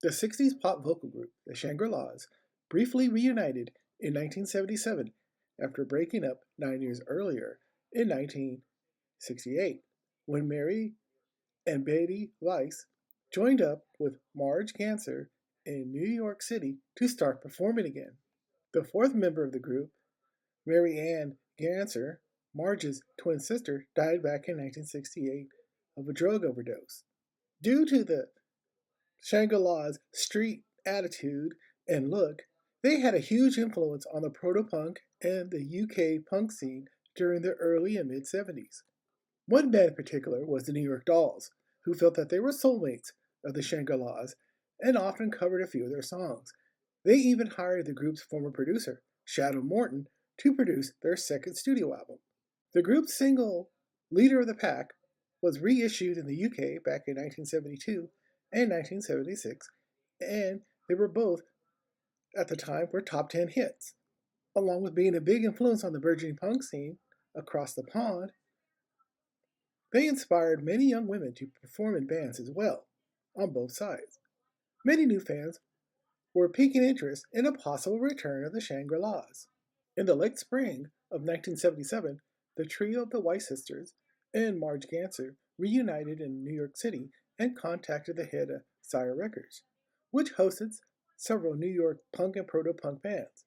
The 60s pop vocal group, the Shangri-Las, briefly reunited in 1977 after breaking up 9 years earlier in 1968, when Mary and Betty Weiss joined up with Marge Gansar in New York City to start performing again. The fourth member of the group, Mary Ann Gansar, Marge's twin sister, died back in 1968 of a drug overdose. Due to the Shangri-Las street attitude and look, they had a huge influence on the proto-punk and the UK punk scene during the early and mid-70s. One band in particular was the New York Dolls, who felt that they were soulmates of the Shangri-Las and often covered a few of their songs. They even hired the group's former producer, Shadow Morton, to produce their second studio album. The group's single, Leader of the Pack, was reissued in the UK back in 1972 and 1976, and they were both, at the time, were top 10 hits. Along with being a big influence on the burgeoning punk scene across the pond, they inspired many young women to perform in bands as well, on both sides. Many new fans were piquing interest in a possible return of the Shangri-Las. In the late spring of 1977, the trio of the Weiss sisters and Marge Gansar reunited in New York City and contacted the head of Sire Records, which hosted several New York punk and proto-punk bands.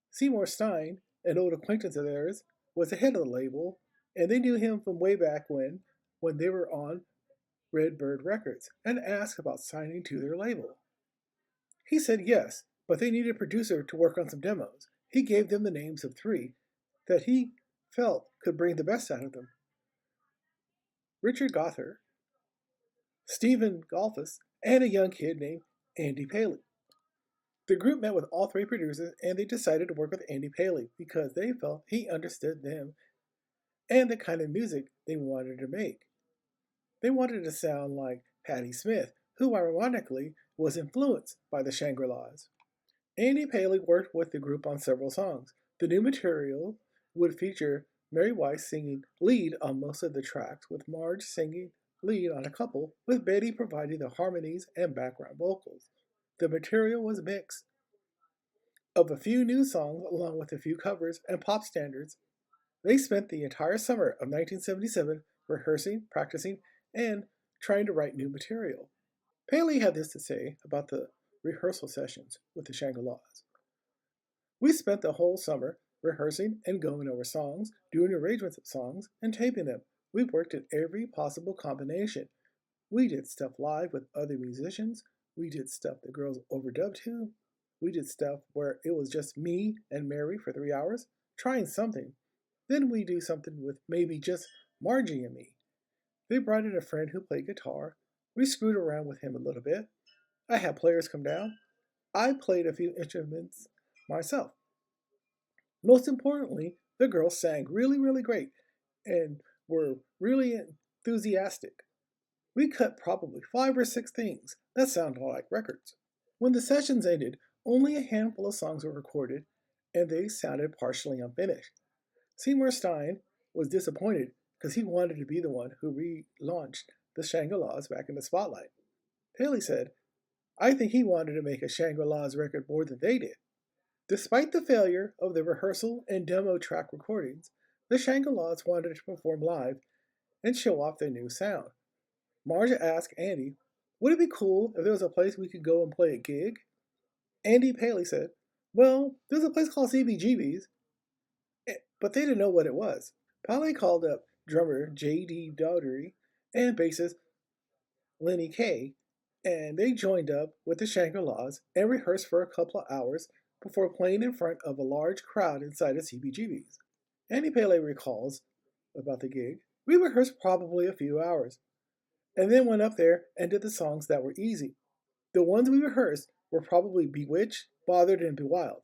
Seymour Stein, an old acquaintance of theirs, was the head of the label, and they knew him from way back when they were on Redbird Records, and asked about signing to their label. He said yes, but they needed a producer to work on some demos. He gave them the names of 3 that he felt could bring the best out of them: Richard Gother, Stephen Golfus, and a young kid named Andy Paley. The group met with all 3 producers, and they decided to work with Andy Paley because they felt he understood them and the kind of music they wanted to make. They wanted to sound like Patti Smith, who ironically was influenced by the Shangri-Las. Andy Paley worked with the group on several songs. The new material would feature Mary Weiss singing lead on most of the tracks, with Marge singing lead on a couple, with Betty providing the harmonies and background vocals. The material was a mix of a few new songs along with a few covers and pop standards. They spent the entire summer of 1977 rehearsing, practicing, and trying to write new material. Paley had this to say about the rehearsal sessions with the Shangri-Las. We spent the whole summer rehearsing and going over songs, doing arrangements of songs, and taping them. We worked at every possible combination. We did stuff live with other musicians. We did stuff the girls overdubbed to. We did stuff where it was just me and Mary for 3 hours, trying something. Then we do something with maybe just Margie and me. They brought in a friend who played guitar. We screwed around with him a little bit. I had players come down. I played a few instruments myself. Most importantly, the girls sang really, really great and were really enthusiastic. We cut probably 5 or 6 things that sounded like records. When the sessions ended, only a handful of songs were recorded, and they sounded partially unfinished. Seymour Stein was disappointed because he wanted to be the one who relaunched the Shangri-Las back in the spotlight. Paley said, "I think he wanted to make a Shangri-Las record more than they did." Despite the failure of the rehearsal and demo track recordings, the Shangri-Las wanted to perform live and show off their new sound. Marge asked Andy, "Would it be cool if there was a place we could go and play a gig?" Andy Paley said, "Well, there's a place called CBGB's," but they didn't know what it was. Paley called up drummer Jay Dee Daugherty and bassist Lenny Kaye, and they joined up with the Shangri-Las and rehearsed for a couple of hours before playing in front of a large crowd inside of CBGB's. Andy Paley recalls about the gig, "We rehearsed probably a few hours, and then went up there and did the songs that were easy. The ones we rehearsed were probably Bewitched, Bothered, and Bewild,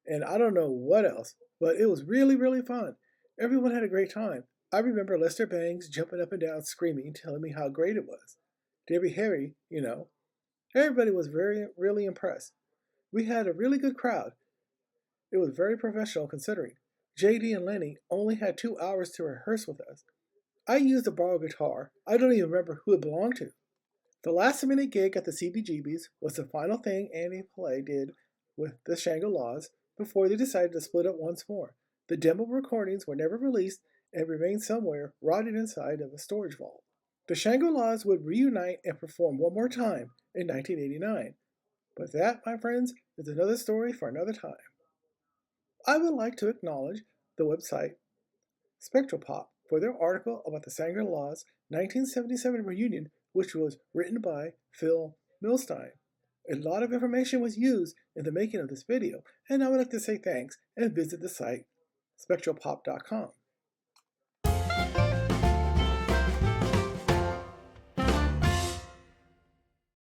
and I don't know what else, but it was really, really fun. Everyone had a great time. I remember Lester Bangs jumping up and down screaming, telling me how great it was. Debbie Harry, you know. Everybody was really impressed. We had a really good crowd. It was very professional considering. JD and Lenny only had 2 hours to rehearse with us. I used a borrowed guitar. I don't even remember who it belonged to." The last-minute gig at the CBGBs was the final thing Andy Paley did with the Shangri-Las before they decided to split up once more. The demo recordings were never released and remain somewhere rotted inside of a storage vault. The Shangri-Las would reunite and perform one more time in 1989. But that, my friends, is another story for another time. I would like to acknowledge the website Spectropop for their article about the Shangri-Las 1977 reunion, which was written by Phil Milstein. A lot of information was used in the making of this video, and I would like to say thanks and visit the site spectropop.com.